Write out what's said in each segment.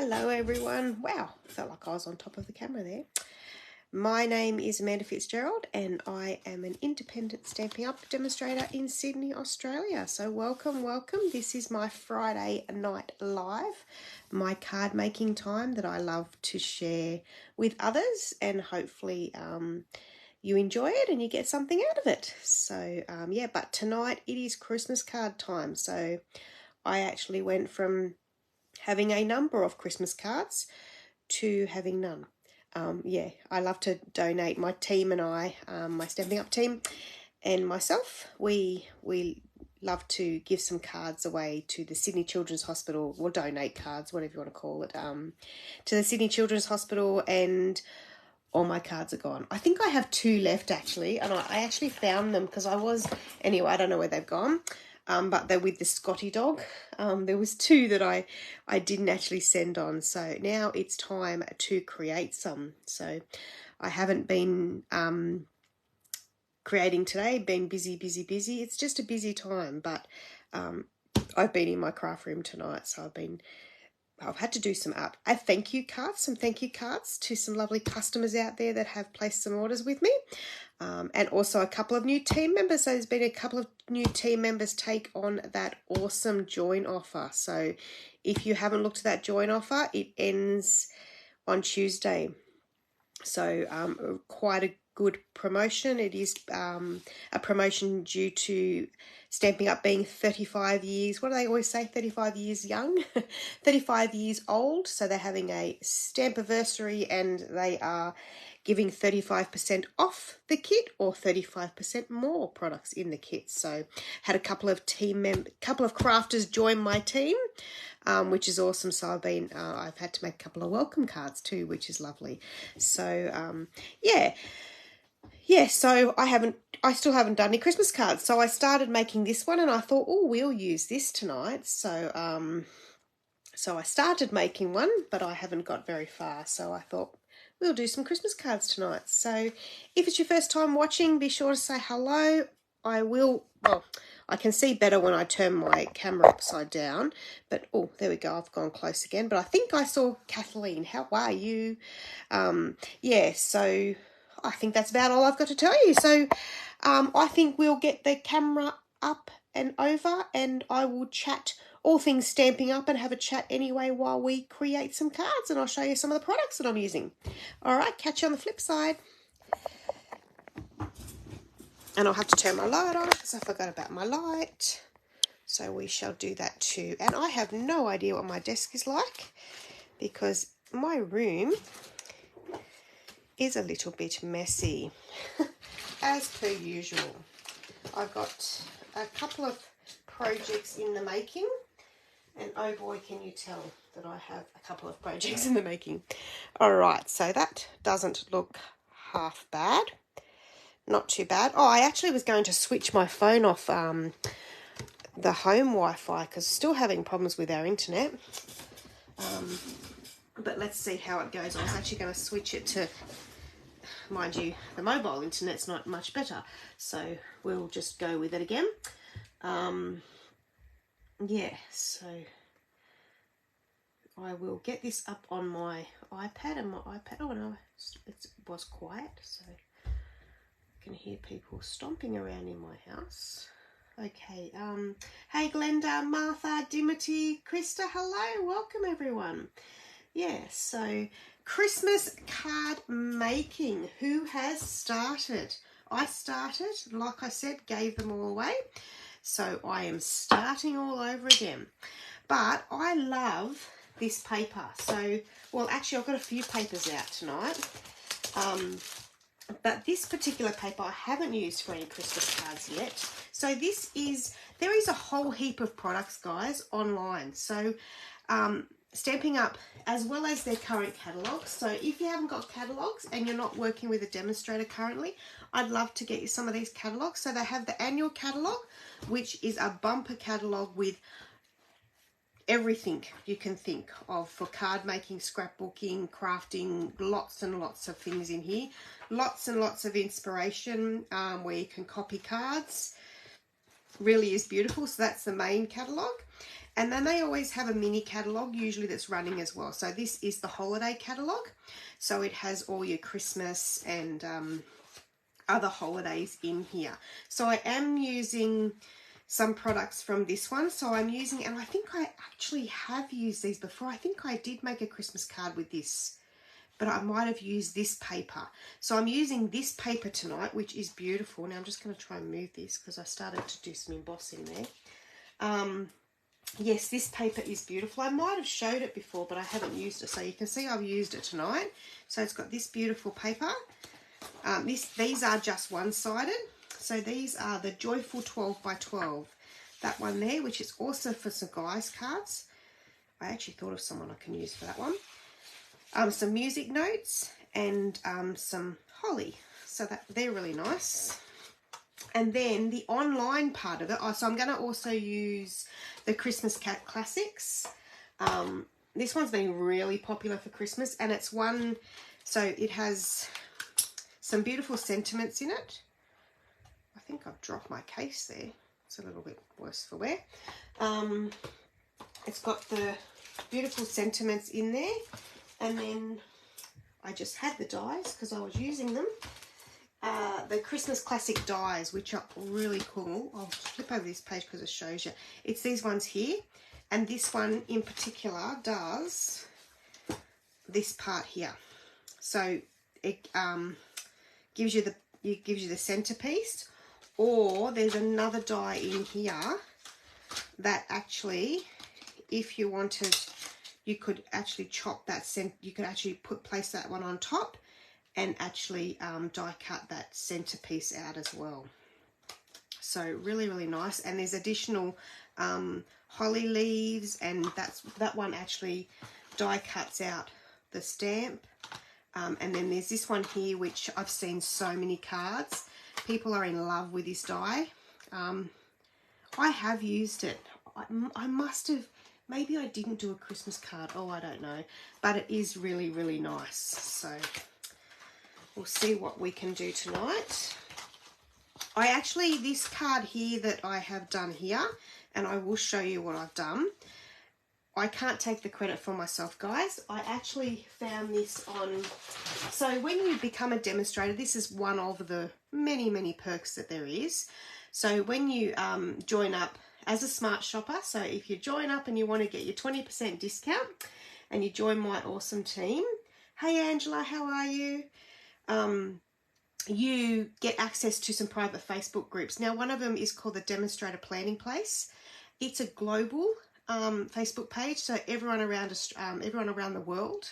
Hello everyone. Wow, felt like I was on top of the camera there. My name is Amanda Fitzgerald and I am an independent Stampin' Up! Demonstrator in Sydney, Australia. So welcome. This is my Friday night live, my card making time that I love to share with others, and hopefully you enjoy it and you get something out of it. So yeah, but tonight it is Christmas card time. So I actually went from having a number of Christmas cards to having none. Yeah, I love to donate. My team and I, my Stampin' Up! Team and myself, we love to give some cards away to the Sydney Children's Hospital, or donate cards, whatever you want to call it, to the Sydney Children's Hospital, and all my cards are gone. I think I have 2 left actually, and I actually found them because anyway, I don't know where they've gone. But they're with the Scotty dog. There was 2 that I didn't actually send on. So now it's time to create some. So I haven't been creating today, been busy. It's just a busy time, but I've been in my craft room tonight, so I've had to do some art. Some thank you cards to some lovely customers out there that have placed some orders with me. And also a couple of new team members. So there's been a couple of new team members take on that awesome join offer. So if you haven't looked at that join offer, it ends on Tuesday. So quite a good promotion. It is a promotion due to Stampin' Up! Being 35 years, what do they always say, 35 years young, 35 years old. So they're having a stampiversary and they are giving 35% off the kit or 35% more products in the kit. So had a couple of crafters join my team, which is awesome. So I've had to make a couple of welcome cards too, which is lovely. So yeah, so I still haven't done any Christmas cards. So I started making this one and I thought, oh, we'll use this tonight. So I started making one, but I haven't got very far. So I thought we'll do some Christmas cards tonight. So if it's your first time watching, be sure to say hello. I can see better when I turn my camera upside down, but oh, there we go, I've gone close again. But I think I saw Kathleen. How are you? Yeah, so I think that's about all I've got to tell you. So I think we'll get the camera up and over and I will chat all things Stampin' Up! And have a chat anyway while we create some cards, and I'll show you some of the products that I'm using. All right, catch you on the flip side. And I'll have to turn my light on because I forgot about my light. So we shall do that too. And I have no idea what my desk is like because my room is a little bit messy, as per usual. I've got a couple of projects in the making, and oh boy, can you tell that I have a couple of projects in the making. All right, so that doesn't look half bad. Not too bad. Oh, I actually was going to switch my phone off the home Wi-Fi because still having problems with our internet. But let's see how it goes. I was actually going to switch it to, mind you, the mobile internet's not much better. So we'll just go with it again. Yeah, so I will get this up on my iPad, and my iPad, oh no, it was quiet, so I can hear people stomping around in my house. Okay, hey Glenda, Martha, Dimity, Krista, hello, welcome everyone. Yeah, so Christmas card making, who has started? I started, like I said, gave them all away. So I am starting all over again. But I love this paper. So, well, actually I've got a few papers out tonight. But this particular paper I haven't used for any Christmas cards yet. So there is a whole heap of products, guys, online. So Stampin' Up! As well as their current catalogues. So if you haven't got catalogues and you're not working with a demonstrator currently, I'd love to get you some of these catalogues. So they have the annual catalogue, which is a bumper catalogue with everything you can think of for card making, scrapbooking, crafting, lots and lots of things in here. Lots and lots of inspiration where you can copy cards. really is beautiful. So that's the main catalogue. And then they always have a mini catalogue, usually that's running as well. So this is the holiday catalogue. So it has all your Christmas and other holidays in here. So I am using some products from this one. So I'm using, and I think I actually have used these before. I think I did make a Christmas card with this, but I might have used this paper. So I'm using this paper tonight, which is beautiful. Now I'm just going to try and move this because I started to do some embossing there. Yes, this paper is beautiful. I might have showed it before, but I haven't used it. So you can see I've used it tonight. So it's got this beautiful paper. These are just one-sided. So these are the Joyful 12 by 12. That one there, which is also for some guys' cards. I actually thought of someone I can use for that one. Some music notes and some holly. So that they're really nice. And then the online part of it, so I'm going to also use the Christmas Cat Classics. This one's been really popular for Christmas, and it's one, so it has some beautiful sentiments in it. I think I've dropped my case there. It's a little bit worse for wear. It's got the beautiful sentiments in there, and then I just had the dies because I was using them. The Christmas Classic dies, which are really cool. I'll flip over this page because it shows you. It's these ones here, and this one in particular does this part here. So it gives you the centerpiece, or there's another die in here that actually, if you wanted, you could actually chop that you could actually place that one on top and actually die cut that centerpiece out as well. So really, really nice. And there's additional holly leaves, and that one actually die cuts out the stamp. And then there's this one here, which I've seen so many cards. People are in love with this die. I have used it. I must have, maybe I didn't do a Christmas card. Oh, I don't know. But it is really, really nice. So we'll see what we can do tonight. This card here that I have done here, and I will show you what I've done. I can't take the credit for myself, guys. I actually found this on, so when you become a demonstrator, this is one of the many, many perks that there is. So when you join up as a smart shopper, so if you join up and you want to get your 20% discount and you join my awesome team, hey Angela, how are you? You get access to some private Facebook groups. Now, one of them is called the Demonstrator Planning Place. It's a global Facebook page, so everyone around the world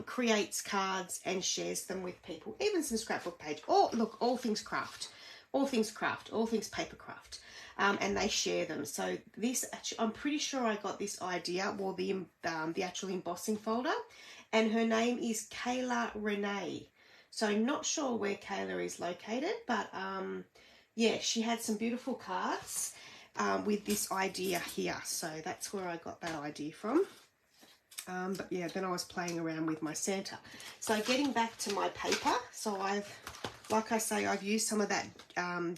creates cards and shares them with people. Even some scrapbook page. All things craft, all things paper craft, and they share them. So this, I'm pretty sure I got this idea, well, the actual embossing folder, and her name is Kayla Renee. So I'm not sure where Kayla is located, but yeah, she had some beautiful cards with this idea here. So that's where I got that idea from. But yeah, then I was playing around with my Santa. So getting back to my paper, so like I say, I've used some of that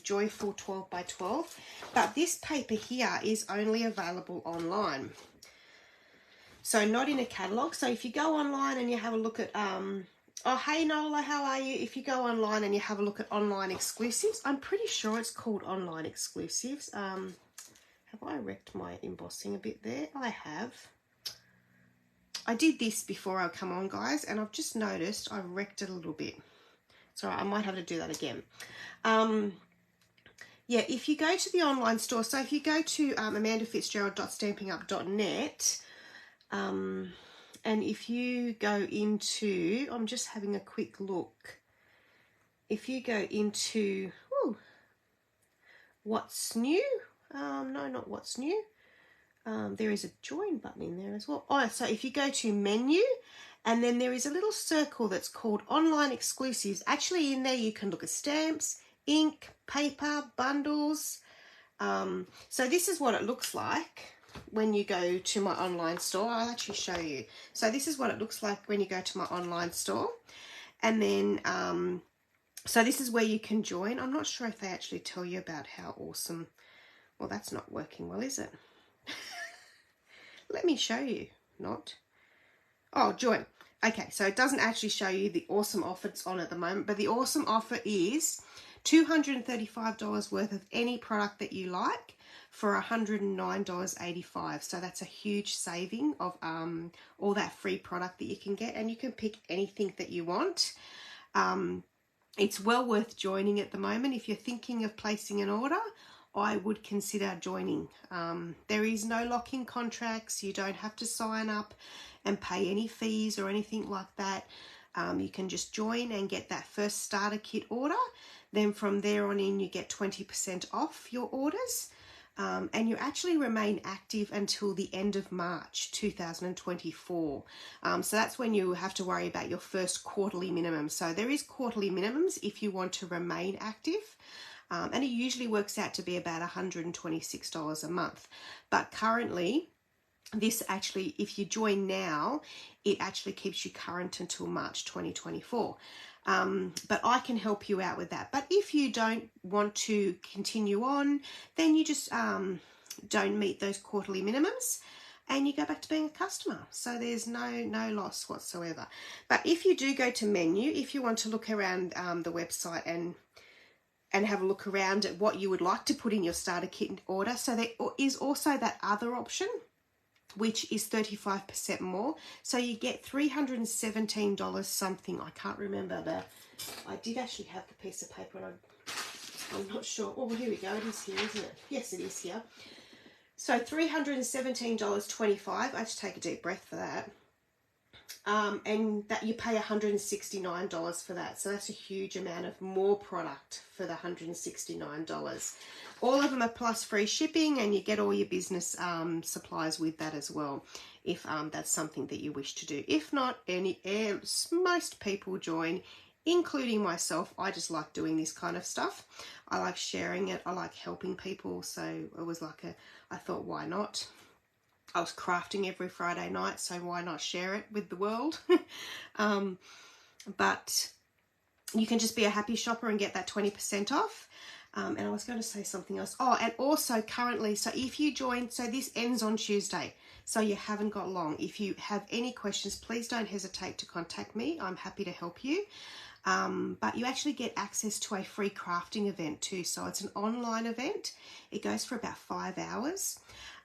Joyful 12 by 12, but this paper here is only available online. So not in a catalogue. So if you go online and you have a look at, oh, hey Nola, how are you? If you go online and you have a look at online exclusives, I'm pretty sure it's called online exclusives. Have I wrecked my embossing a bit there? I have. I did this before I come on, guys, and I've just noticed I've wrecked it a little bit. It's all right, I might have to do that again. Yeah, if you go to the online store, so if you go to amandafitzgerald.stampingup.net, and if you go into, I'm just having a quick look. If you go into, what's new? No, not what's new. There is a join button in there as well. Oh, so if you go to menu, and then there is a little circle that's called online exclusives. Actually, in there you can look at stamps, ink, paper, bundles. So this is what it looks like when you go to my online store. I'll actually show you. So this is what it looks like when you go to my online store. And then So this is where you can join. I'm not sure if they actually tell you about how awesome. Well, that's not working well, is it? Let me show you. Not. Oh, join. Okay, so it doesn't actually show you the awesome offer it's on at the moment, but the awesome offer is $235 worth of any product that you like for $109.85. So that's a huge saving of all that free product that you can get, and you can pick anything that you want. It's well worth joining at the moment. If you're thinking of placing an order, I would consider joining. There is no lock-in contracts. You don't have to sign up and pay any fees or anything like that. You can just join and get that first starter kit order. Then from there on in, you get 20% off your orders. And you actually remain active until the end of March 2024. So that's when you have to worry about your first quarterly minimum. So there is quarterly minimums if you want to remain active. And it usually works out to be about $126 a month. But currently, this actually, if you join now, it actually keeps you current until March 2024. But I can help you out with that. But if you don't want to continue on, then you just don't meet those quarterly minimums and you go back to being a customer. So there's no loss whatsoever. But if you do go to menu, if you want to look around the website and have a look around at what you would like to put in your starter kit order, so there is also that other option, which is 35% more. So you get $317 something. I can't remember I did actually have the piece of paper and I'm not sure. Oh, here we go. It is here, isn't it? Yes, it is here. So $317.25. I have to take a deep breath for that. And that you pay $169 for that. So that's a huge amount of more product for the $169. All of them are plus free shipping, and you get all your business supplies with that as well, if that's something that you wish to do. If not, most people join, including myself. I just like doing this kind of stuff. I like sharing it. I like helping people. So it was like I thought, why not? I was crafting every Friday night, so why not share it with the world? But you can just be a happy shopper and get that 20% off. And I was going to say something else. Oh, and also currently, so if you join, so this ends on Tuesday, so you haven't got long. If you have any questions, please don't hesitate to contact me. I'm happy to help you. But you actually get access to a free crafting event too. So it's an online event. It goes for about 5 hours.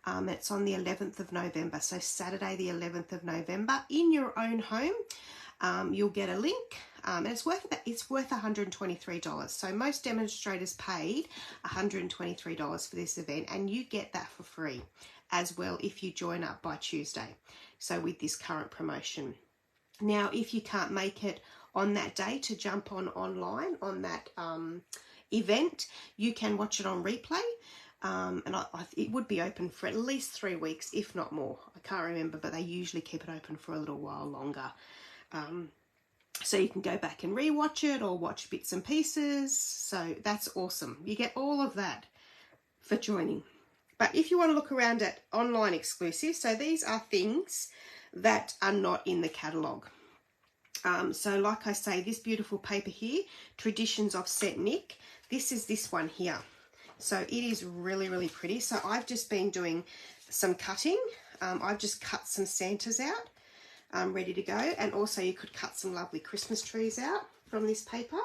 It's on the 11th of November, so Saturday the 11th of November, in your own home. You'll get a link, and it's worth $123. So most demonstrators paid $123 for this event, and you get that for free as well if you join up by Tuesday. So with this current promotion. Now, if you can't make it on that day to jump online on that event, you can watch it on replay. And it would be open for at least 3 weeks, if not more. I can't remember, but they usually keep it open for a little while longer. So you can go back and rewatch it or watch bits and pieces. So that's awesome. You get all of that for joining. But if you want to look around at online exclusives, so these are things that are not in the catalogue. So like I say, this beautiful paper here, Traditions of St. Nick, this is this one here. So it is really, really pretty. So I've just been doing some cutting. I've just cut some Santas out, ready to go. And also you could cut some lovely Christmas trees out from this paper.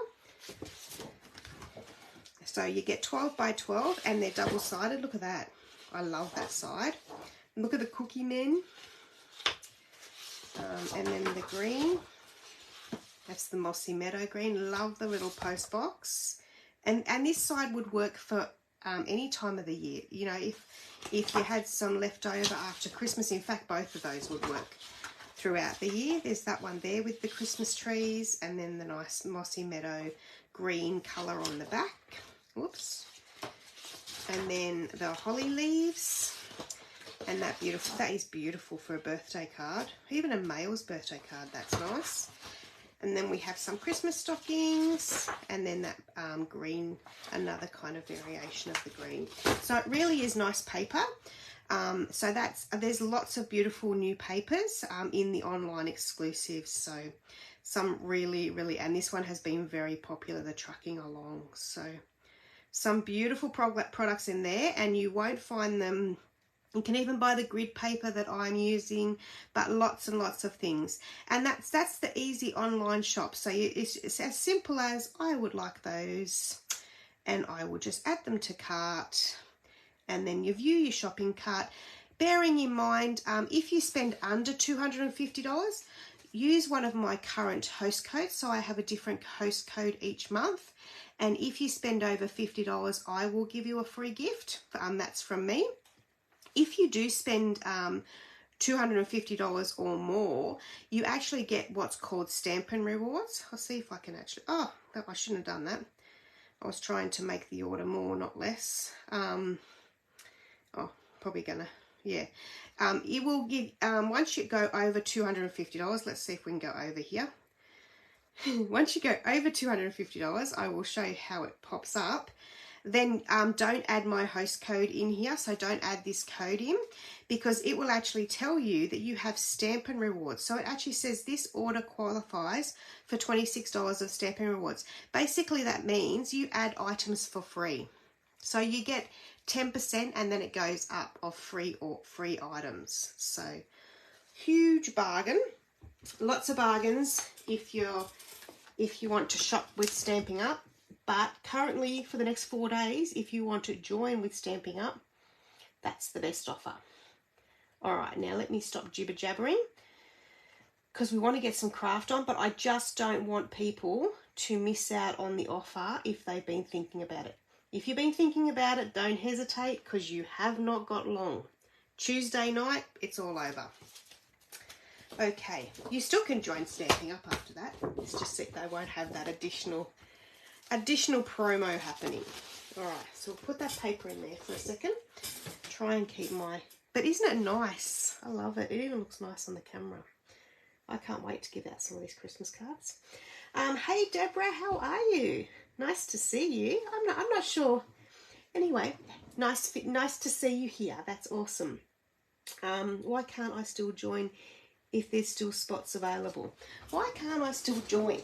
So you get 12 by 12 and they're double-sided. Look at that. I love that side. Look at the cookie men. And then the green. That's the Mossy Meadow green. Love the little post box. And this side would work for any time of the year. You know, if you had some left over after Christmas, in fact, both of those would work throughout the year. There's that one there with the Christmas trees, and then the nice Mossy Meadow green colour on the back. Whoops. And then the holly leaves, and that is beautiful for a birthday card, even a male's birthday card. That's nice. And then we have some Christmas stockings, and then that green, another kind of variation of the green. So it really is nice paper. So there's lots of beautiful new papers in the online exclusives. So some really, and this one has been very popular, the Trucking Along. So some beautiful products in there, and you won't find them. You can even buy the grid paper that I'm using, but lots and lots of things. And that's the easy online shop. So it's as simple as, I would like those, and I will just add them to cart, and then you view your shopping cart. Bearing in mind, if you spend under $250, use one of my current host codes. So I have a different host code each month. And if you spend over $50, I will give you a free gift. That's from me. If you do spend $250 or more, you actually get what's called Stampin rewards. I'll see if I can actually, I shouldn't have done that. I was trying to make the order more, not less. Probably gonna, yeah. It will give, once you go over $250, let's see if we can go over here. Once you go over $250, I will show you how it pops up. Then don't add my host code in here, so don't add this code in, because it will actually tell you that you have Stampin rewards. So it actually says this order qualifies for $26 of Stampin rewards. Basically that means you add items for free. So you get 10% and then it goes up of free items. So huge bargain. Lots of bargains if you want to shop with Stampin' Up. But currently, for the next 4 days, if you want to join with Stampin' Up, that's the best offer. All right, now let me stop jibber-jabbering, because we want to get some craft on, but I just don't want people to miss out on the offer if they've been thinking about it. If you've been thinking about it, don't hesitate, because you have not got long. Tuesday night, it's all over. Okay, you still can join Stampin' Up after that. It's just that they won't have that additional promo happening. All right, so we'll put that paper in there for a second. Try and keep but isn't it nice? I love it. It even looks nice on the camera. I can't wait to give out some of these Christmas cards. Hey Deborah, how are you? Nice to see you. I'm not sure. Anyway, nice to see you here. That's awesome. Why can't I still join if there's still spots available? Why can't I still join?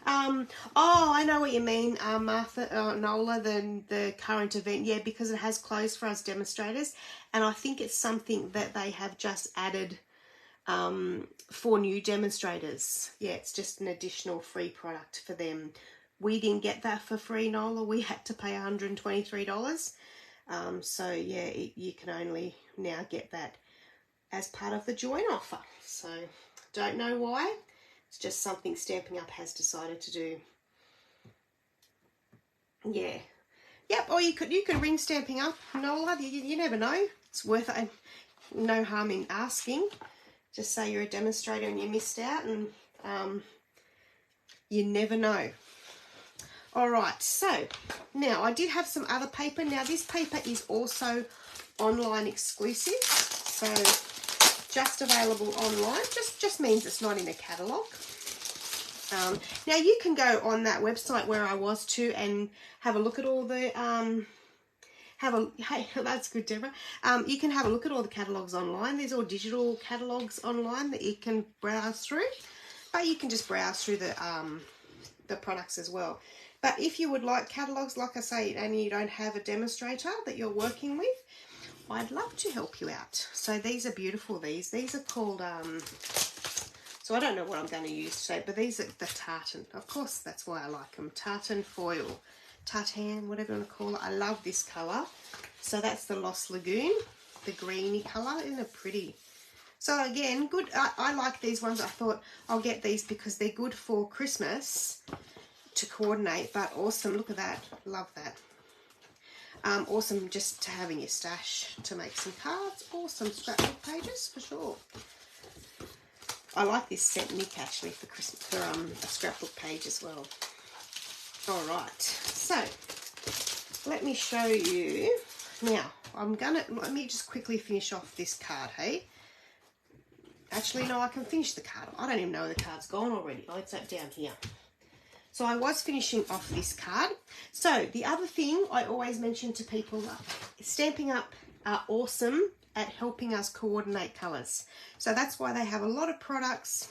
I know what you mean, Martha, Nola, the current event. Yeah, because it has closed for us demonstrators, and I think it's something that they have just added for new demonstrators. Yeah, it's just an additional free product for them. We didn't get that for free, Nola. We had to pay $123. So yeah, you can only now get that as part of the join offer. So don't know why. It's just something Stampin' Up has decided to do. Yeah. Yep, or you could ring Stampin' Up, Nola. You never know. It's worth it. No harm in asking. Just say you're a demonstrator and you missed out, and you never know. All right, so now I did have some other paper. Now this paper is also online exclusive, so just available online. Just means it's not in a catalogue. Now you can go on that website where I was too and have a look at all the hey, that's good, Deborah. You can have a look at all the catalogues online. There's all digital catalogues online that you can browse through, but you can just browse through the products as well. But if you would like catalogues, like I say, and you don't have a demonstrator that you're working with, I'd love to help you out. So these are beautiful. These are called so I don't know what I'm going to use today, but these are the tartan. Of course, that's why I like them. Tartan foil, tartan, whatever you want to call it. I love this colour. So that's the Lost Lagoon, the greeny colour. Isn't it pretty? So again, good. I like these ones. I thought I'll get these because they're good for Christmas to coordinate, but awesome. Look at that. Love that. Awesome just to have in your stash to make some cards or some scrapbook pages for sure. I like this set Nick actually for Christmas, for a scrapbook page as well. All right, so let me show you. Now, let me just quickly finish off this card, hey? Actually, no, I can finish the card. I don't even know the card's gone already. Oh, it's up down here. So I was finishing off this card. So the other thing I always mention to people, Stampin' Up are awesome at helping us coordinate colours. So that's why they have a lot of products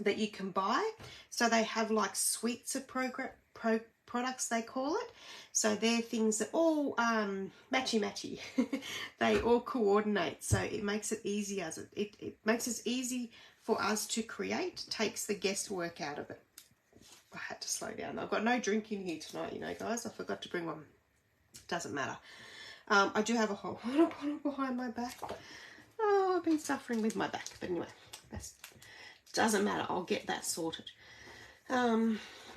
that you can buy. So they have like suites of products, they call it. So they're things that all matchy they all coordinate, so it makes it easy, as it makes it easy for us to create, takes the guesswork out of it. I had to slow down. I've got no drink in here tonight, you know, guys. I forgot to bring one. Doesn't matter. I do have a whole water bottle behind my back. Oh, I've been suffering with my back, but anyway, that's doesn't matter. I'll get that sorted.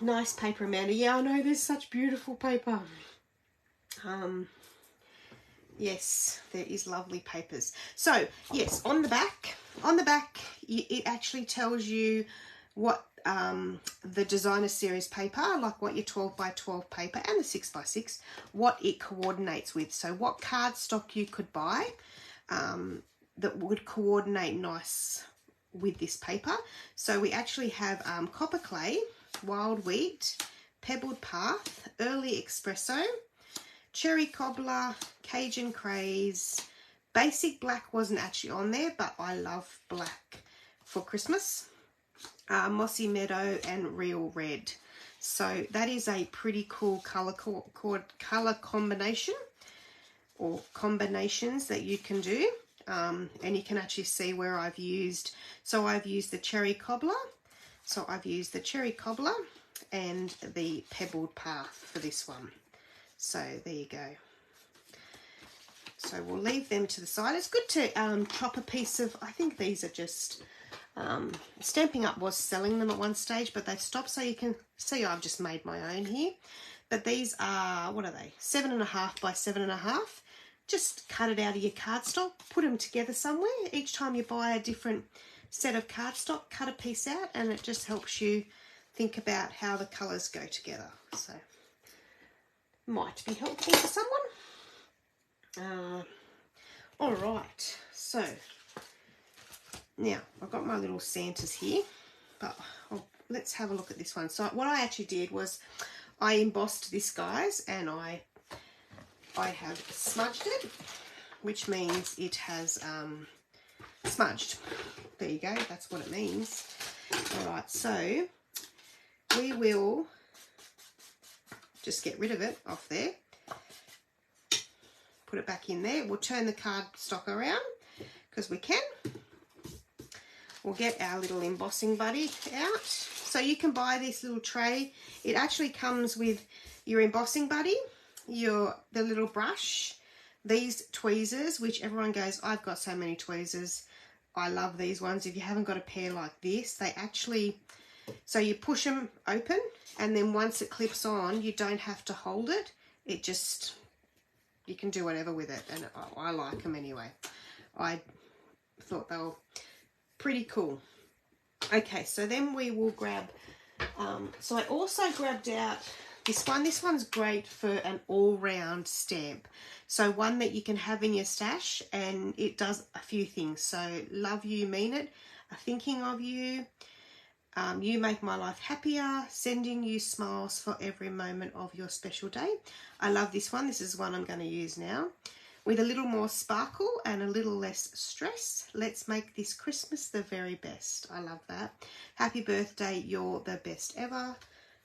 Nice paper, Amanda. Yeah, I know, there's such beautiful paper. Yes, there is lovely papers. So yes, on the back, it actually tells you what the designer series paper, like what your 12 by 12 paper and the 6 by 6, what it coordinates with. So what cardstock you could buy that would coordinate nice with this paper. So we actually have copper clay, wild wheat, pebbled path, early espresso, cherry cobbler, Cajun craze. Basic black wasn't actually on there, but I love black for Christmas. Mossy meadow and real red. So that is a pretty cool color combination, or combinations that you can do. And you can actually see where I've used. So I've used the cherry cobbler. So I've used the cherry cobbler and the pebbled path for this one. So there you go. So we'll leave them to the side. It's good to chop a piece of, I think these are just, Stampin' Up was selling them at one stage, but they stopped, so you can see I've just made my own here. But these are, what are they, 7.5 by 7.5. Just cut it out of your cardstock, put them together somewhere. Each time you buy a different set of cardstock, cut a piece out, and it just helps you think about how the colours go together. So might be helpful for someone. All right, so now I've got my little Santas here, but let's have a look at this one. So what I actually did was I embossed this, guys, and I have smudged it, which means it has smudged. There you go, that's what it means. All right, so we will just get rid of it off there. Put it back in there. We'll turn the cardstock around because we can. We'll get our little embossing buddy out. So you can buy this little tray. It actually comes with your embossing buddy, the little brush, these tweezers, which everyone goes, I've got so many tweezers. I love these ones. If you haven't got a pair like this, they actually, so you push them open, and then once it clips on, you don't have to hold it. It just, you can do whatever with it, and I like them anyway. I thought they were pretty cool. Okay, so then we will grab, so I also grabbed out this one. This one's great for an all-round stamp. So one that you can have in your stash, and it does a few things. So love you, mean it, thinking of you, you make my life happier, sending you smiles for every moment of your special day. I love this one. This is one I'm going to use now. With a little more sparkle and a little less stress, let's make this Christmas the very best. I love that. Happy birthday, you're the best ever.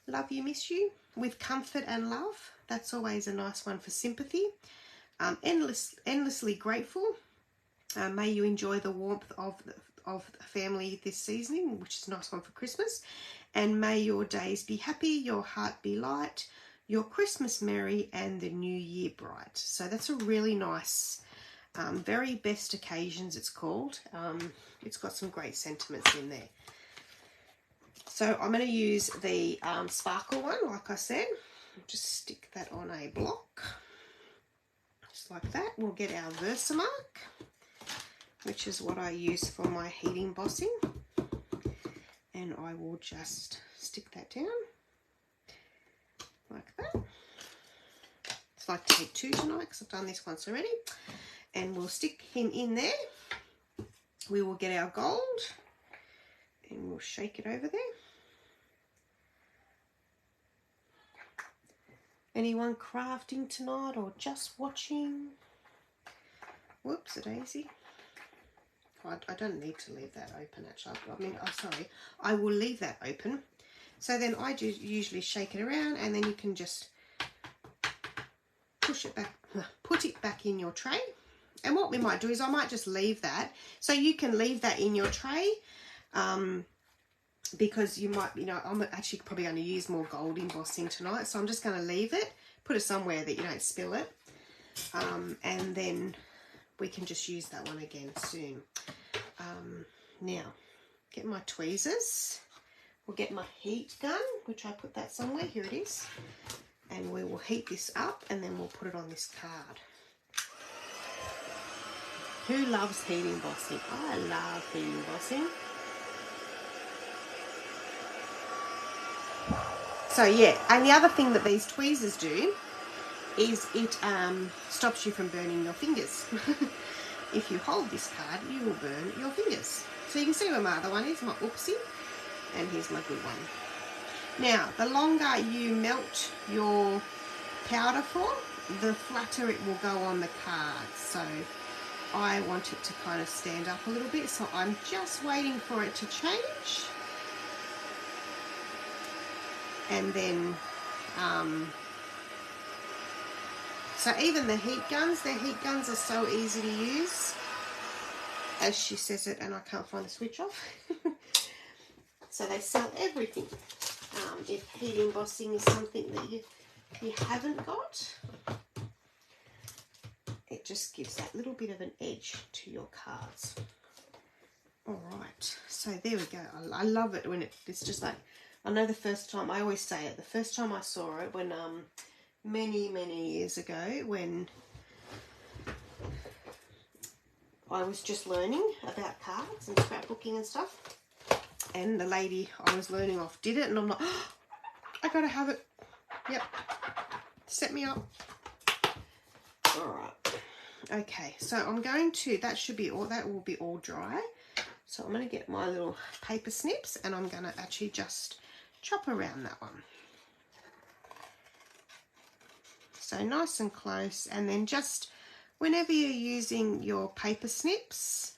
Love you, miss you. With comfort and love. That's always a nice one for sympathy. Endlessly grateful. May you enjoy the warmth of family this season, which is a nice one for Christmas. And may your days be happy, your heart be light, your Christmas merry, and the new year bright. So that's a really nice, very best occasions it's called. It's got some great sentiments in there. So I'm going to use the sparkle one, like I said. Just stick that on a block, just like that. We'll get our Versamark, which is what I use for my heat embossing, and I will just stick that down like that. It's like take two tonight because I've done this once already, and we'll stick him in there. We will get our gold and we'll shake it over there. Anyone crafting tonight or just watching? Whoops, a daisy. I don't need to leave that open actually. I mean, oh, sorry, I will leave that open. So then I just usually shake it around, and then you can just push it back, put it back in your tray. And what we might do is I might just leave that. So you can leave that in your tray, because you might, you know, I'm actually probably going to use more gold embossing tonight. So I'm just going to leave it, put it somewhere that you don't spill it. And then we can just use that one again soon. Now, get my tweezers. We'll get my heat gun, which I put that somewhere. Here it is. And we will heat this up, and then we'll put it on this card. Who loves heat embossing? I love heat embossing. So yeah, and the other thing that these tweezers do is it stops you from burning your fingers. If you hold this card, you will burn your fingers. So you can see where my other one is, my oopsie, and here's my good one. Now, the longer you melt your powder for, the flatter it will go on the card. So I want it to kind of stand up a little bit, so I'm just waiting for it to change. And then, so even the heat guns, their heat guns are so easy to use, as she says it, and I can't find the switch off. So they sell everything. If heat embossing is something that you haven't got, it just gives that little bit of an edge to your cards. All right, so there we go. I love it when it's just like, I know the first time, I always say it, the first time I saw it when many years ago, when I was just learning about cards and scrapbooking and stuff, and the lady I was learning off did it, and I'm like, oh, I gotta have it. Yep, set me up. All right, okay, so I'm going to, that will be all dry. So I'm going to get my little paper snips, and I'm going to actually just chop around that one. So nice and close, and then just whenever you're using your paper snips,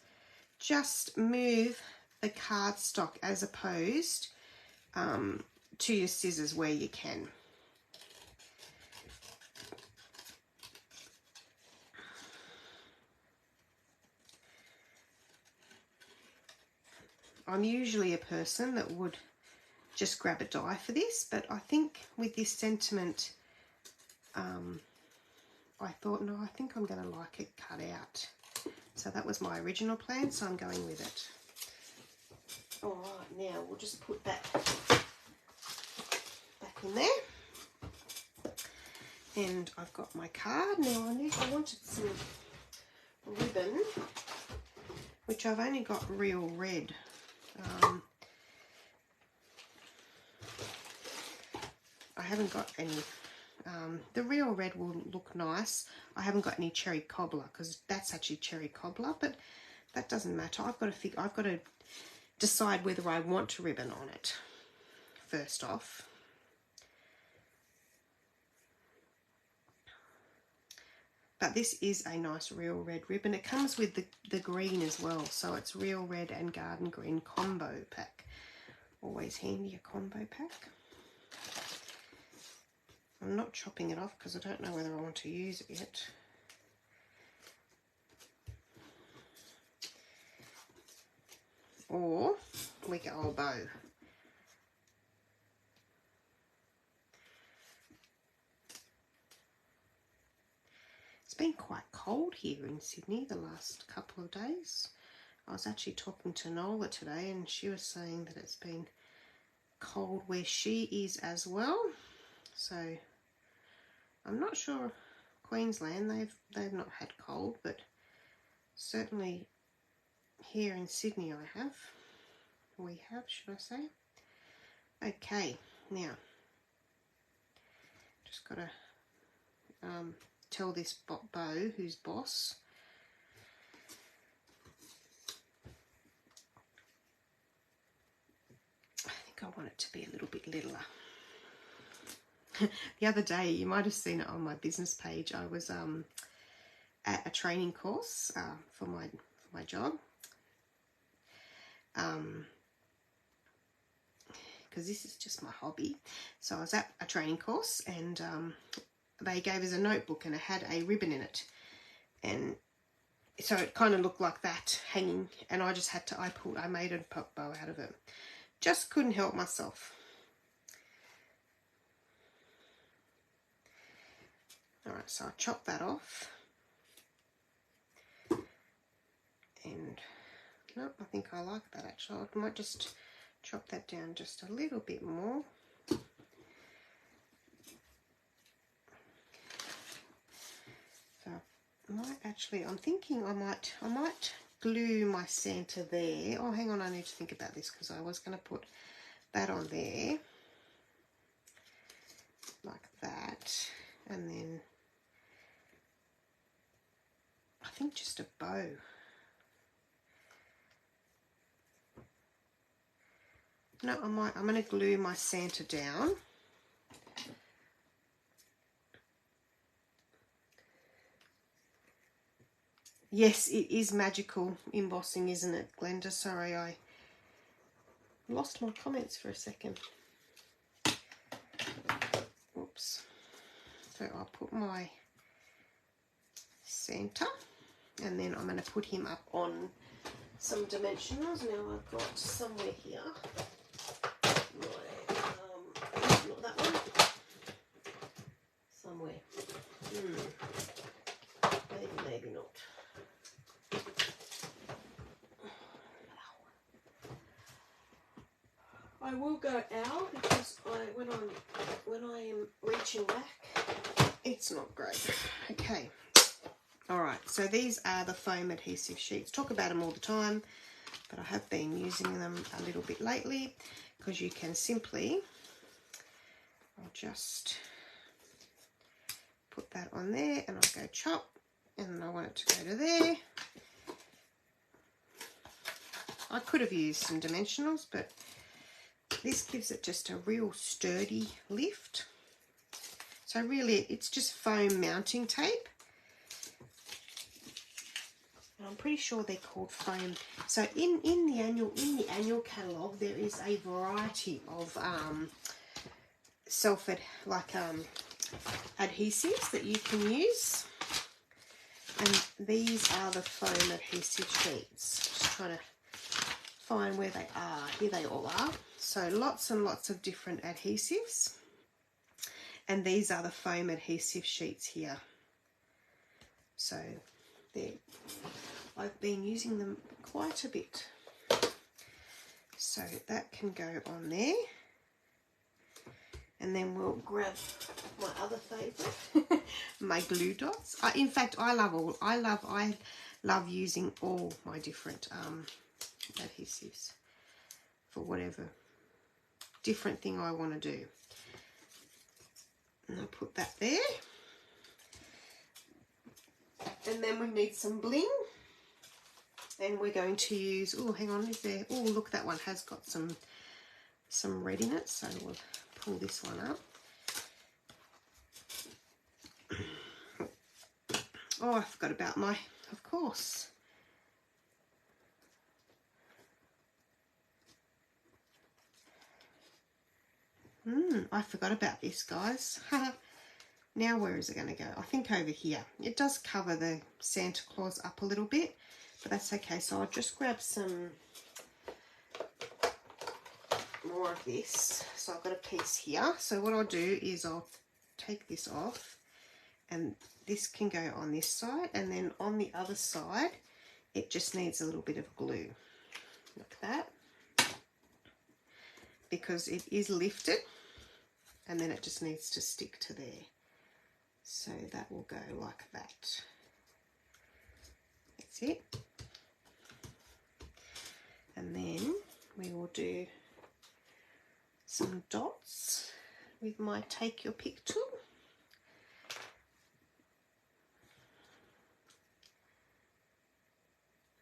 just move the cardstock as opposed to your scissors where you can. I'm usually a person that would just grab a die for this, but I think with this sentiment, I thought, no, I think I'm going to like it cut out. So that was my original plan, so I'm going with it. All right, now we'll just put that back in there. And I've got my card. Now I wanted some ribbon, which I've only got real red. I haven't got any. The real red will look nice. I haven't got any cherry cobbler, because that's actually cherry cobbler, but that doesn't matter. I've got to decide whether I want a ribbon on it first off. But this is a nice real red ribbon. It comes with the green as well, so it's real red and garden green combo pack. Always handy, a combo pack. I'm not chopping it off because I don't know whether I want to use it yet. Or we go a bow. It's been quite cold here in Sydney the last couple of days. I was actually talking to Nola today, and she was saying that it's been cold where she is as well. So I'm not sure Queensland, they've not had cold, but certainly here in Sydney we have, should I say. Okay, now just got to tell this bow who's boss. I think I want it to be a little bit littler. The other day, you might have seen it on my business page, I was at a training course for my job, because this is just my hobby. So I was at a training course, and they gave us a notebook and it had a ribbon in it, and so it kind of looked like that hanging, and I just had to, I made a pop bow out of it. Just couldn't help myself. Alright, so I chopped that off. And no, I think I like that actually. I might just chop that down just a little bit more. So I might actually, I'm thinking I might glue my Santa there. Oh, hang on, I need to think about this, because I was going to put that on there like that, and then I think just a bow. No, I'm going to glue my Santa down. Yes, it is magical embossing, isn't it, Glenda? Sorry, I lost my comments for a second. Oops. So I'll put my Santa, and then I'm going to put him up on some dimensionals. Now I've got somewhere here. Not that one. Somewhere. Maybe not. I will go out, because when I am reaching back, it's not great. Okay. Alright, so these are the foam adhesive sheets. Talk about them all the time, but I have been using them a little bit lately, because you can simply, I'll just put that on there, and I'll go chop, and I want it to go to there. I could have used some dimensionals, but this gives it just a real sturdy lift. So really, it's just foam mounting tape. And I'm pretty sure they're called foam. So in the annual catalogue, there is a variety of adhesives that you can use. And these are the foam adhesive sheets. Just trying to find where they are. Here they all are. So lots and lots of different adhesives, and these are the foam adhesive sheets here. So I've been using them quite a bit. So that can go on there, and then we'll grab my other favourite, my glue dots. In fact, I love using all my different adhesives for whatever different thing I want to do. And I'll put that there. And then we need some bling. And we're going to use, oh, hang on, is there, oh, look, that one has got some red in it. So we'll pull this one up. Oh, I forgot about my, of course. I forgot about this, guys. Now where is it going to go? I think over here. It does cover the Santa Claus up a little bit, but that's okay. So I'll just grab some more of this. So I've got a piece here. So what I'll do is I'll take this off, and this can go on this side, and then on the other side it just needs a little bit of glue, like that, because it is lifted, and then it just needs to stick to there. So that will go like that. That's it. And then we will do some dots with my Take Your Pick tool.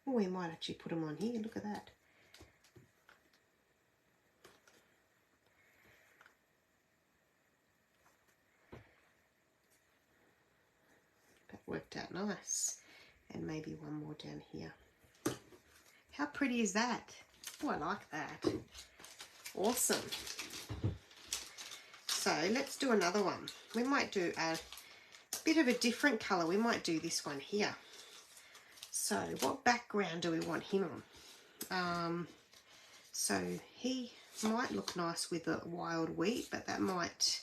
Oh, we might actually put them on here. Look at that. That worked out nice. And maybe one more down here. How pretty is that? Oh, I like that. Awesome. So let's do another one. We might do a bit of a different colour. We might do this one here. So what background do we want him on? So he might look nice with the wild wheat, but that might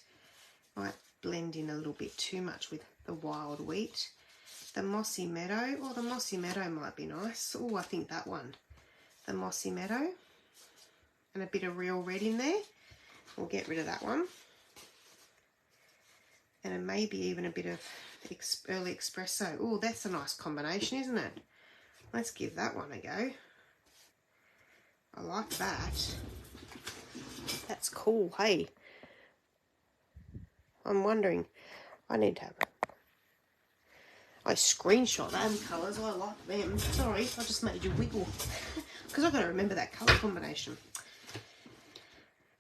blend in a little bit too much with the wild wheat. The mossy meadow, or the mossy meadow might be nice. Oh, I think that one. The mossy meadow. And a bit of real red in there. We'll get rid of that one. And maybe even a bit of early espresso. Oh, that's a nice combination, isn't it? Let's give that one a go. I like that. That's cool, hey. I'm wondering, I need to have I screenshot them colours. I like them. Sorry, I just made you wiggle because I've got to remember that colour combination.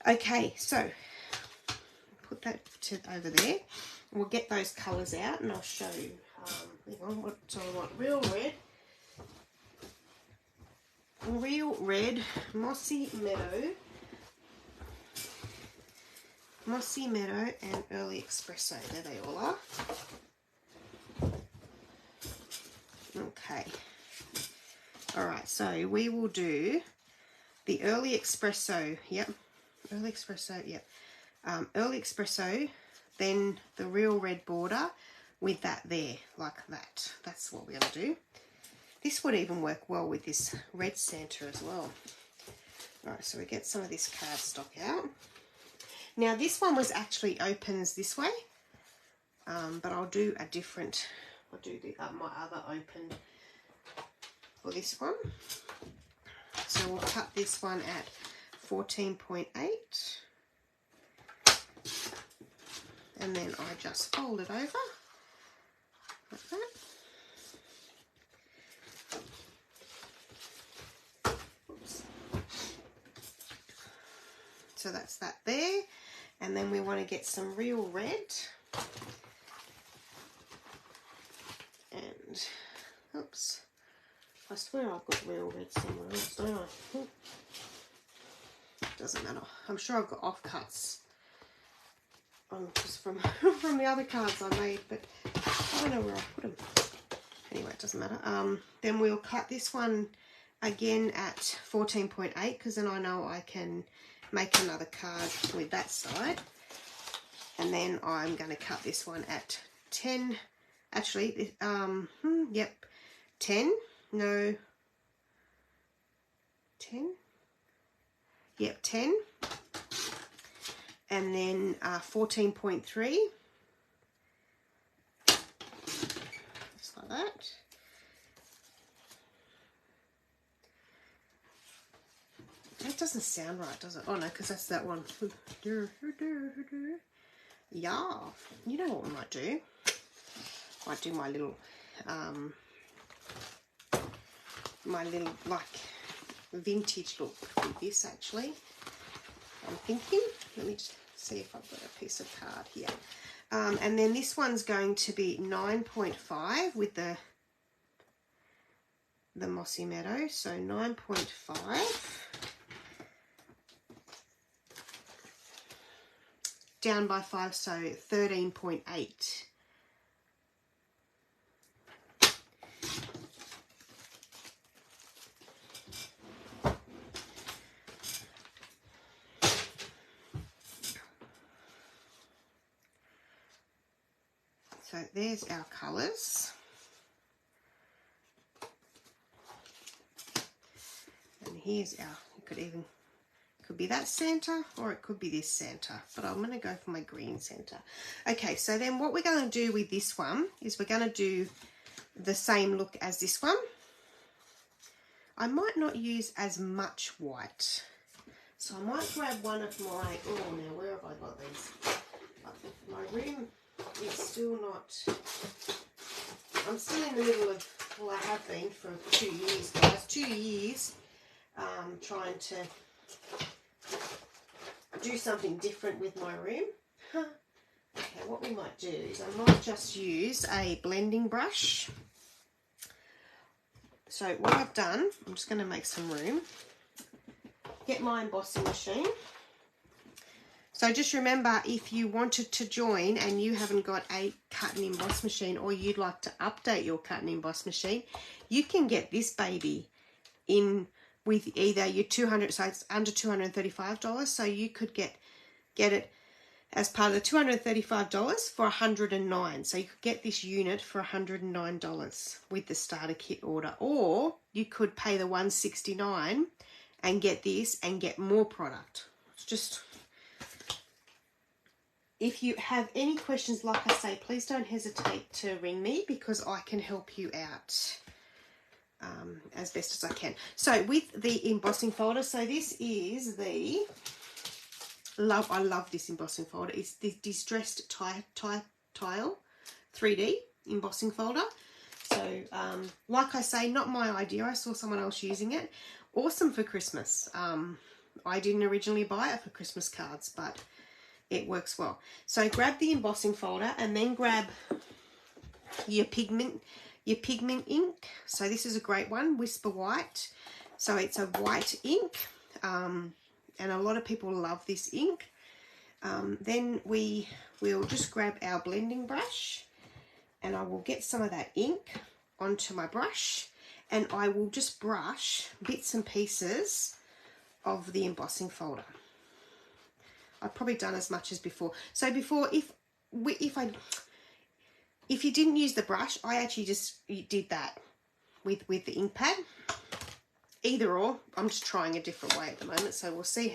Okay, so put that over there. We'll get those colours out and I'll show you. Hang on, what do I want? Real red, mossy meadow, and early espresso. There they all are. Okay. Alright, so we will do the early espresso, yep. Early espresso, yep. Early espresso, then the real red border with that there, like that. That's what we're going to do. This would even work well with this red Santa as well. Alright, so we get some of this cardstock out. Now this one was actually opens this way, but I'll do a different, I'll do my other open for this one. So we'll cut this one at 14.8, and then I just fold it over like that. Oops. So that's that there, and then we want to get some real red, and oops, I swear I've got real red somewhere else, don't I? Doesn't matter. I'm sure I've got offcuts just from from the other cards I made, but I don't know where I put them. Anyway, it doesn't matter. Then we'll cut this one again at 14.8 because then I know I can make another card with that side. And then I'm going to cut this one at 10. Actually, yep, 10. No, 10. Yep, 10. And then 14.3. Just like that. That doesn't sound right, does it? Oh no, because that's that one. Yeah, you know what we might do? Might do my little like vintage look with this actually. I'm thinking. Let me just see if I've got a piece of card here. And then this one's going to be 9.5 with the mossy meadow. So 9.5. Down by 5, so 13.8. So there's our colours. And here's our, could be that Santa or it could be this Santa, but I'm going to go for my green Santa. Okay, so then what we're going to do with this one is we're going to do the same look as this one. I might not use as much white, so I might grab one of my, oh now where have I got these? My room is still not, I'm still in the middle of, well I have been for 2 years guys, 2 years trying to do something different with my room. Okay, what we might do is I might just use a blending brush. So what I've done, I'm just going to make some room. get my embossing machine. So just remember, if you wanted to join and you haven't got a cut and emboss machine, or you'd like to update your cut and emboss machine, you can get this baby in with either your 200, so it's under $235, so you could get it as part of the $235 for $109. So you could get this unit for $109 with the starter kit order, or you could pay the $169 and get this and get more product. It's just, if you have any questions, like I say, please don't hesitate to ring me, because I can help you out as best as I can. So with the embossing folder, so this is the I love this embossing folder. It's the Distressed Tile 3D embossing folder. So like I say, not my idea. I saw someone else using it. Awesome for Christmas. I didn't originally buy it for Christmas cards, but it works well. So grab the embossing folder and then grab your pigment ink. So this is a great one, Whisper White. So it's a white ink, and a lot of people love this ink. Then we will just grab our blending brush, and I will get some of that ink onto my brush, and I will just brush bits and pieces of the embossing folder. I've probably done as much as before. So before, if you didn't use the brush, I actually just did that with the ink pad. Either or, I'm just trying a different way at the moment, so we'll see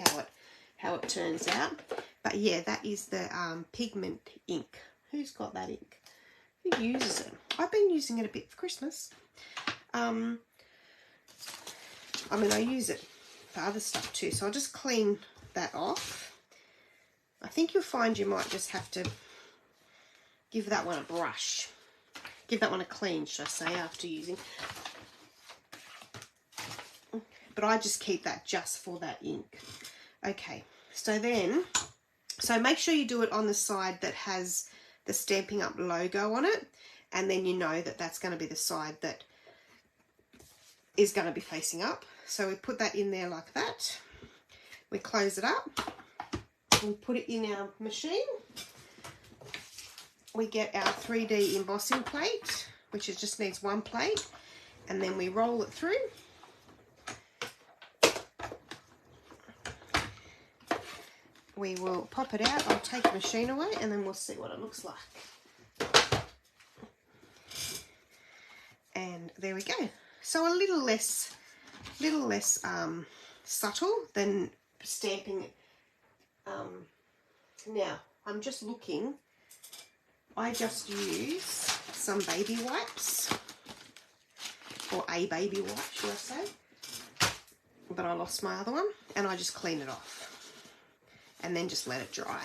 how it turns out. But yeah, that is the pigment ink. Who's got that ink? Who uses it? I've been using it a bit for Christmas. I mean, I use it for other stuff too, so I'll just clean that off. I think you'll find you might just have to give that one a brush. Give that one a clean, should I say, after using. But I just keep that just for that ink. Okay, so make sure you do it on the side that has the Stampin' Up logo on it, and then you know that that's going to be the side that is going to be facing up. So we put that in there like that. We close it up. We put it in our machine. We get our 3D embossing plate, which just needs one plate, and then we roll it through. We will pop it out. I'll take the machine away, and then we'll see what it looks like. And there we go. So a little less subtle than stamping. Now I'm just looking. I just use some baby wipes, or a baby wipe, should I say? But I lost my other one, and I just clean it off. And then just let it dry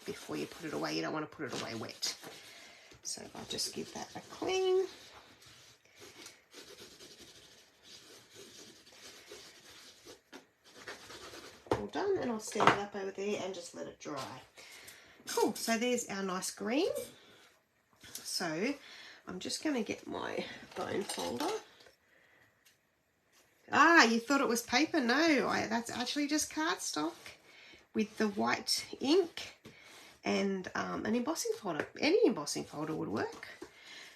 before you put it away. You don't want to put it away wet. So I'll just give that a clean. All done, and I'll stand it up over there and just let it dry. Cool, so there's our nice green. So I'm just going to get my bone folder. Ah, you thought it was paper? No, that's actually just cardstock with the white ink and an embossing folder. Any embossing folder would work.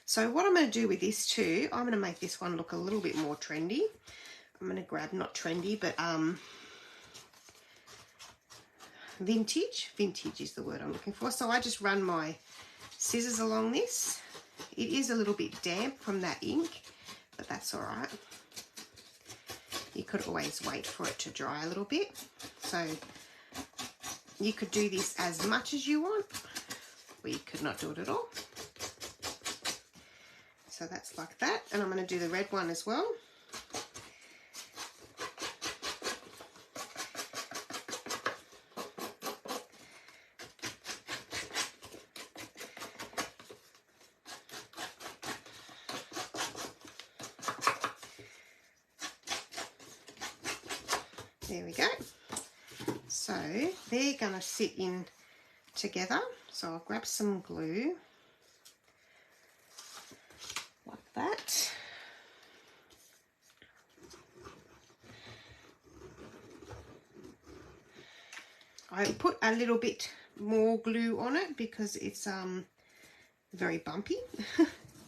So what I'm going to do with this too, I'm going to make this one look a little bit more trendy. I'm going to grab, not trendy, but vintage. Vintage is the word I'm looking for. So I just run my scissors along this. It is a little bit damp from that ink, but that's all right. You could always wait for it to dry a little bit. So you could do this as much as you want, or you could not do it at all. So that's like that. And I'm going to do the red one as well. There we go. So they're going to sit in together. So I'll grab some glue like that. I put a little bit more glue on it because it's very bumpy,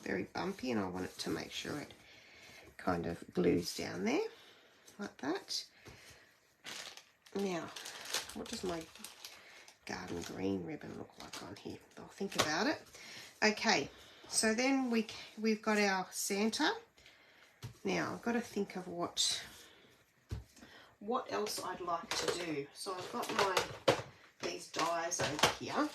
very bumpy, and I want it to make sure it kind of glues down there like that. Now, what does my garden green ribbon look like on here? I'll think about it. Okay, so then we've got our Santa. Now I've got to think of what else I'd like to do. So I've got these dies over here.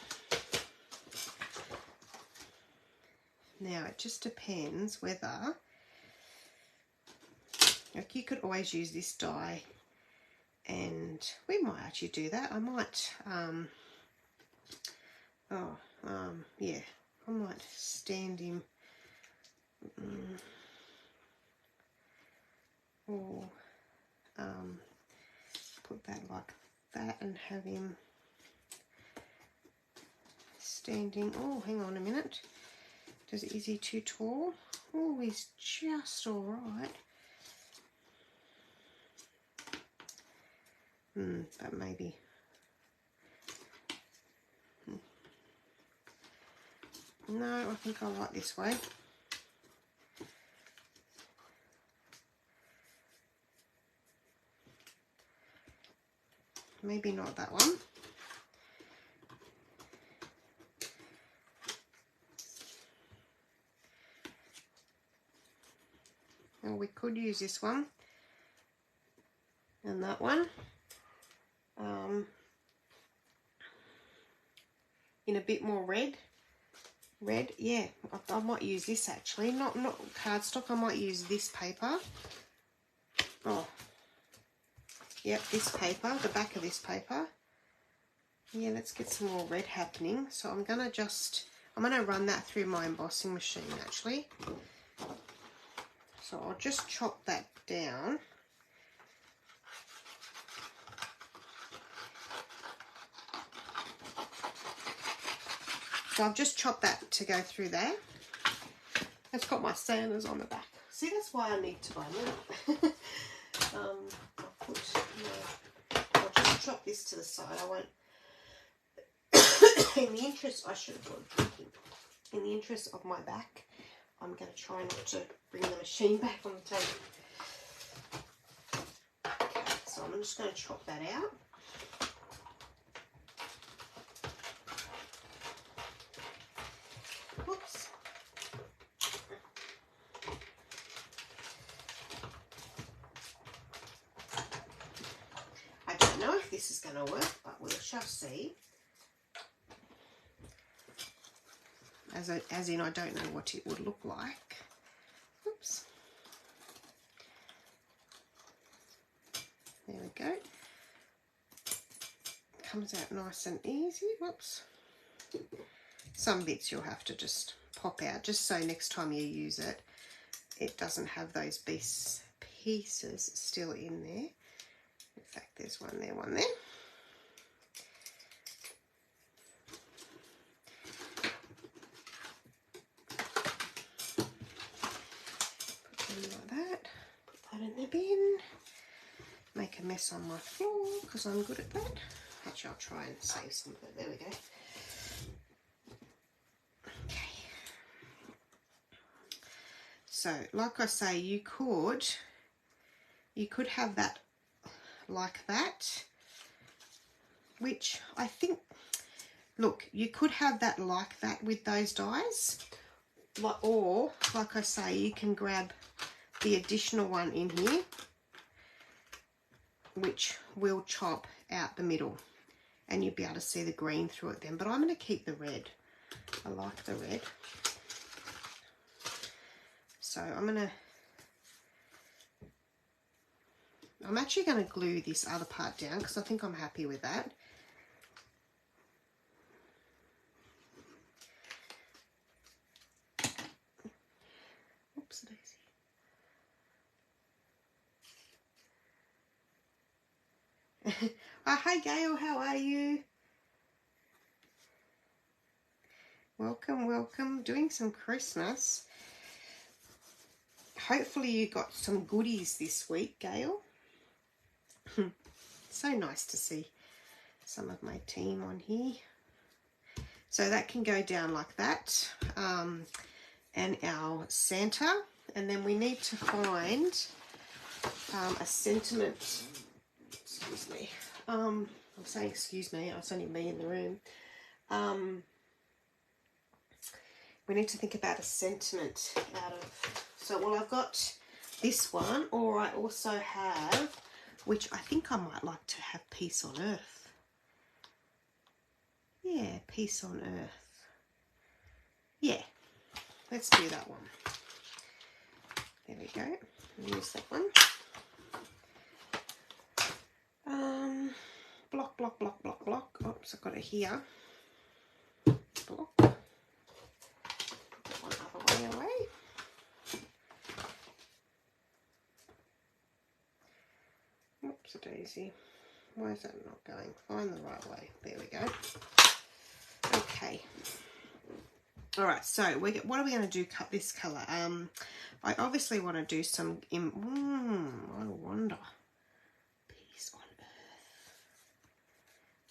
Now it just depends whether, like, you could always use this die, and we might actually do that. I might yeah, I might stand him or put that like that and have him standing. Oh, hang on a minute. Is he too tall? Oh, he's just all right. But maybe. No, I think I like this way. Maybe not that one. Well, we could use this one and that one in a bit more red. Yeah, I might use this actually, not cardstock. I might use this paper. Oh, yep, this paper, the back of this paper. Yeah, let's get some more red happening. So I'm gonna run that through my embossing machine actually. So I'll just chop that down. So I've just chopped that to go through there. It's got my sanders on the back. See, that's why I need to buy them. I'll just chop this to the side. I won't. In the interest, I should have gone thinking. In the interest of my back, I'm going to try not to bring the machine back on the table. Okay, so I'm just going to chop that out. Whoops. I don't know if this is going to work, but we shall see. As in, I don't know what it would look like. Oops. There we go. Comes out nice and easy. Whoops. Some bits you'll have to just pop out, just so next time you use it, it doesn't have those pieces still in there. In fact, there's one there, one there. Like that, put that in the bin, make a mess on my floor because I'm good at that. Actually, I'll try and save some of it. There we go. Okay. So, like I say, you could have that like that, which I think, look, you could have that like that with those dies, or like I say, you can grab the additional one in here, which will chop out the middle, and you'll be able to see the green through it then. But I'm going to keep the red. I like the red. So I'm actually going to glue this other part down because I think I'm happy with that. Oops, daisy. Oh, hi Gail, how are you? Welcome, welcome. Doing some Christmas. Hopefully you got some goodies this week, Gail. So nice to see some of my team on here. So that can go down like that. And our Santa. And then we need to find a sentiment. Excuse me. I'm saying excuse me, it's only me in the room. We need to think about a sentiment out of, so well, I've got this one, or I also have, which I think I might like to have, peace on earth. Yeah, peace on earth. Yeah, let's do that one. There we go. Use that one. Block, block, block, block, block. Oops, I've got it here. Block. One other way away. Oops, a daisy. Why is that not going? Find the right way. There we go. Okay. All right. So what are we going to do? Cut this color. I obviously want to do some. I wonder. Peace on earth.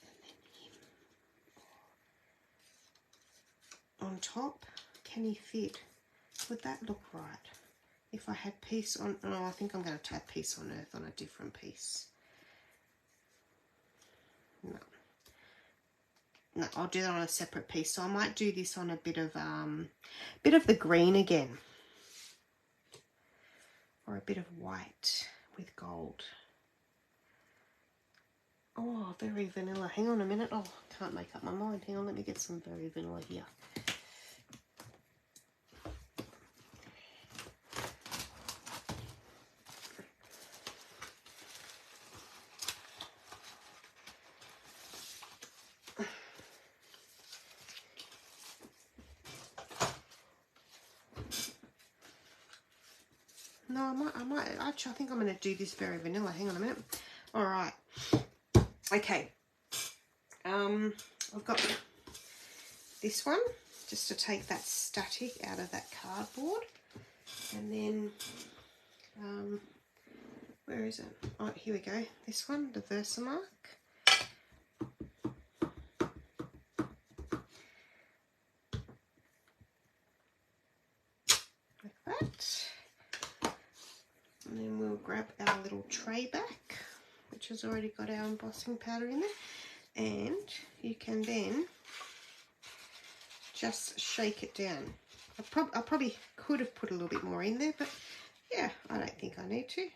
And then him. On top, can he fit? Would that look right? If I had peace on, oh, I think I'm going to have peace on earth on a different piece. No, I'll do that on a separate piece. So I might do this on a bit of the green again, or a bit of white with gold. Oh, very vanilla. Hang on a minute. Oh, can't make up my mind. Hang on, let me get some very vanilla here. No, I might actually, I think I'm going to do this very vanilla. Hang on a minute. All right. Okay. I've got this one just to take that static out of that cardboard. And then, where is it? Oh, here we go. This one, the Versamark. Like that. And then we'll grab our little tray back, which has already got our embossing powder in there. And you can then just shake it down. I probably could have put a little bit more in there, but yeah, I don't think I need to.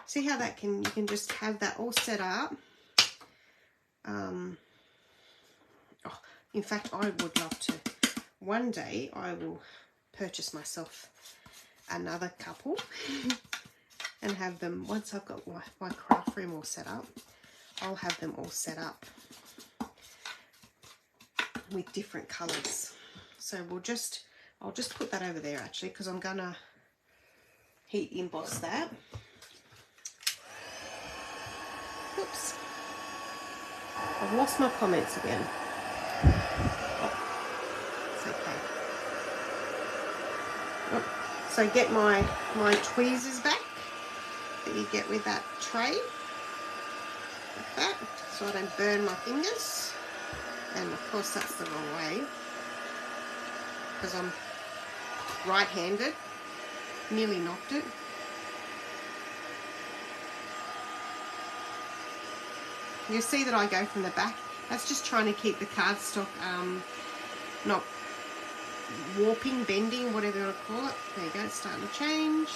See how that you can just have that all set up. Oh, in fact, I would love to. One day I will purchase myself another couple and have them, once I've got my craft room all set up, I'll have them all set up with different colours. So I'll just put that over there actually, because I'm gonna heat emboss that. Oops, I've lost my comments again. Oh, it's okay. Oh, so get my tweezers back that you get with that tray, like that, so I don't burn my fingers. And of course that's the wrong way, because I'm right-handed. Nearly knocked it. You see that I go from the back. That's just trying to keep the cardstock not warping, bending, whatever you want to call it. There you go, it's starting to change.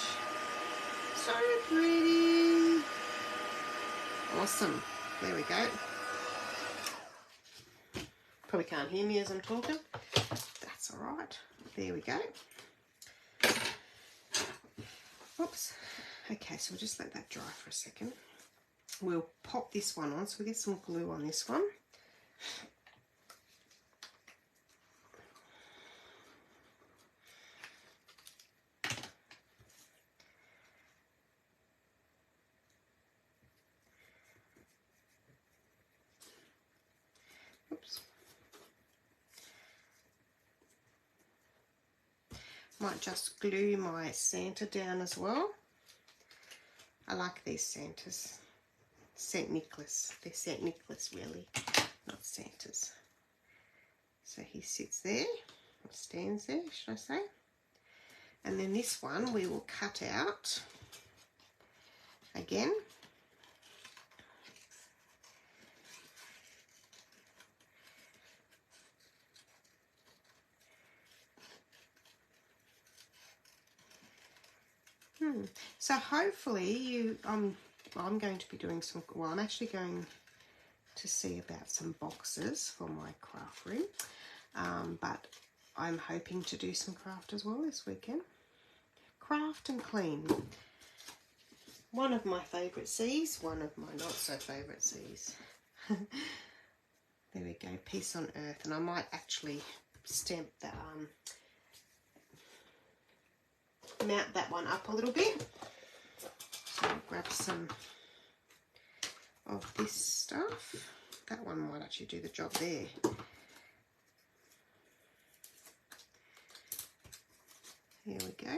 So pretty. Awesome. There we go. Probably can't hear me as I'm talking. That's all right. There we go. Oops. Okay, so we'll just let that dry for a second. We'll pop this one on. So we get some glue on this one. Oops. Might just glue my Santa down as well. I like these Santas. Saint Nicholas. They're Saint Nicholas, really, not Santa's. So he sits there, or stands there, should I say. And then this one we will cut out again. So hopefully I'm going to be doing some, well, I'm actually going to see about some boxes for my craft room, but I'm hoping to do some craft as well this weekend. Craft and clean. One of my favourite C's, one of my not so favourite C's. There we go, Peace on Earth, and I might actually stamp that, mount that one up a little bit. So I'll grab some of this stuff. That one might actually do the job there. Here we go.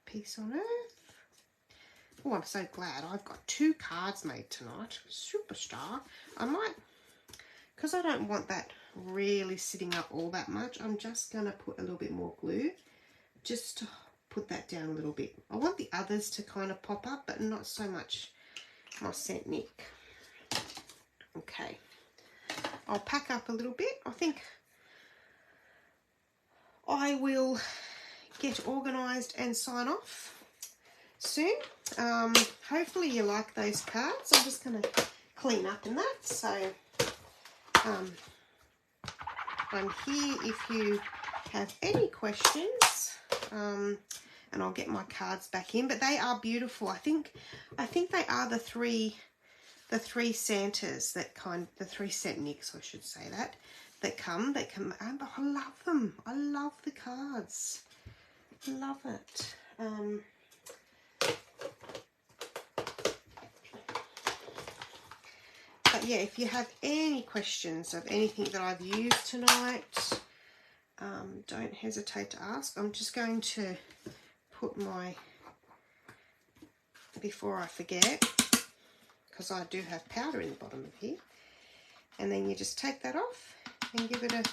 Peace on Earth. Oh, I'm so glad I've got 2 cards made tonight. Superstar. I might, because I don't want that really sitting up all that much, I'm just going to put a little bit more glue just to put that down a little bit. I want the others to kind of pop up, but not so much my Saint Nick. Okay, I'll pack up a little bit. I think I will get organised and sign off soon. Hopefully you like those cards. I'm just going to clean up in that. So I'm here if you have any questions, and I'll get my cards back in. But they are beautiful. I think they are the three Santas that the 3 Saint Nicks, I should say, that come. I love them. I love the cards. Love it. But yeah, if you have any questions of anything that I've used tonight, don't hesitate to ask. I'm just going to put my, before I forget, because I do have powder in the bottom of here, and then you just take that off and give it a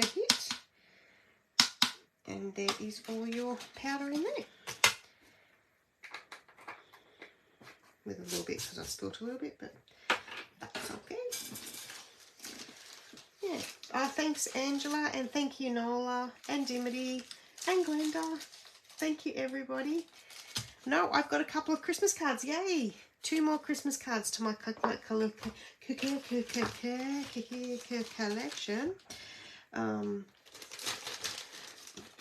hit, and there is all your powder in there. With a little bit, because I spilt a little bit, but that's okay. Yeah. Thanks Angela, and thank you Nola, and Dimity, and Glenda. Thank you everybody. No, I've got a couple of Christmas cards. Yay! 2 more Christmas cards to my collection.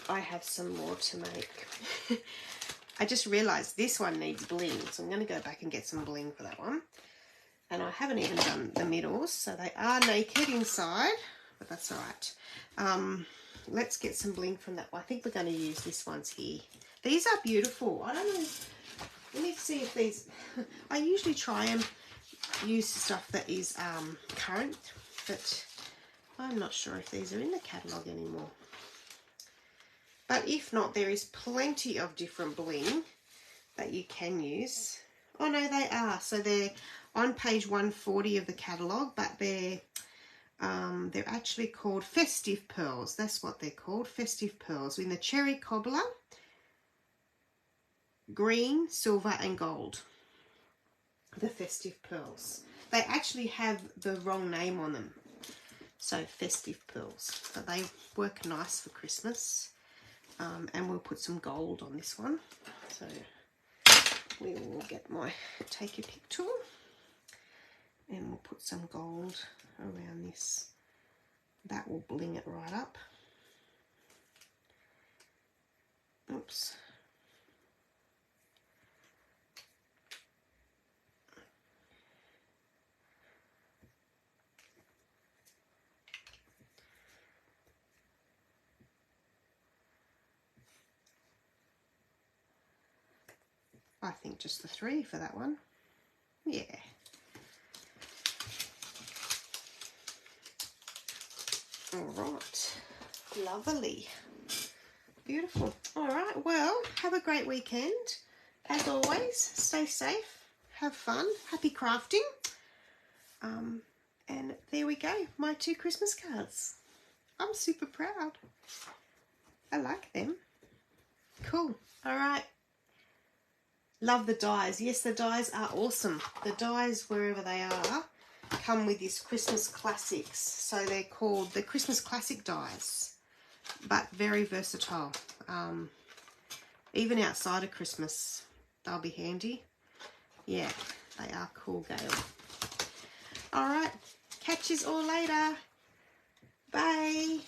I have some more to make. I just realised this one needs bling, so I'm going to go back and get some bling for that one. And I haven't even done the middles, so they are naked inside, but that's all right. Let's get some bling from that one. I think we're going to use this one's here. These are beautiful. I don't know. Let me see if these... I usually try and use stuff that is current, but I'm not sure if these are in the catalogue anymore. But if not, there is plenty of different bling that you can use. Oh no, they are. So they're on page 140 of the catalogue, but they're actually called Festive Pearls. That's what they're called, Festive Pearls, in the cherry cobbler, green, silver and gold. The Festive Pearls. They actually have the wrong name on them. So Festive Pearls. But they work nice for Christmas. And we'll put some gold on this one. So we will get my take a pick tool and we'll put some gold around this. That will bling it right up. Oops. I think just the 3 for that one. Yeah. All right. Lovely. beautiful. All right, well, have a great weekend. As always, stay safe, have fun, happy crafting. And there we go, my 2 Christmas cards. I'm super proud. I like them. Cool. All right. Love the dies. Yes, the dies are awesome. The dies, wherever they are, come with this Christmas Classics. So they're called the Christmas Classic dies, but very versatile. Even outside of Christmas, they'll be handy. Yeah, they are cool, Gail. All right. Catch yous all later. Bye.